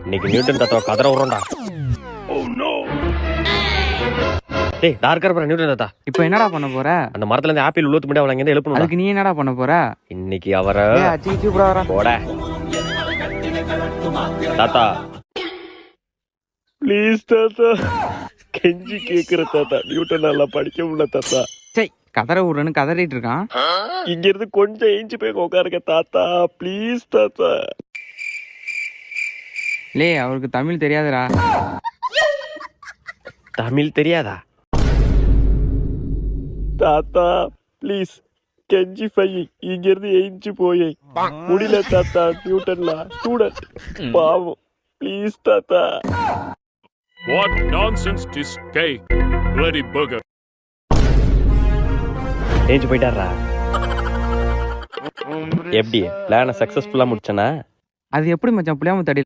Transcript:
இன்னைக்கு நியூட்டன் தாத்தா கதற விடுறோம்டா. டேய் டார்க்கா இருப்பா நியூட்டன் தாத்தா. இப்போ என்னடா பண்ண போற? அந்த மரத்துல இருந்து ஆப்பிள் உள்ளூத்து முடியாது அவளை இங்க எழுப்பணும். அதுக்கு நீ என்னடா பண்ண போற? இன்னைக்கு அவரை அச்சி கூட வர போட. தாத்தா ப்ளீஸ் தாத்தா, கெஞ்சி கேக்குற தாத்தா, நியூட்டன் நல்லா படிக்க முடியல தாத்தா. சை கதற விடுறேன்னு கதறிட்டு இருக்கான். இங்க இருந்து கொஞ்சம் ஏஞ்சி போய் உட்காருங்க தாத்தா, ப்ளீஸ் தாத்தா. லே அவருக்கு தமிழ் தெரியாதுடா. தமிழ் தெரியாதா தாத்தா? ப்ளீஸ் கெஞ்சி பை, இங்க இருந்து ஏஞ்சி போய் முடியல தாத்தா. நியூட்டன்ல ஸ்டூடெண்ட் பாவம், ப்ளீஸ் தாத்தா. What nonsense this guy, bloody bugger. ஏஞ்சி போயிட்டாரா? எப்படி பிளான சக்சஸ்ஃபுல்லா முடிச்சனா? அது எப்படி மச்சான் புளியாம தடி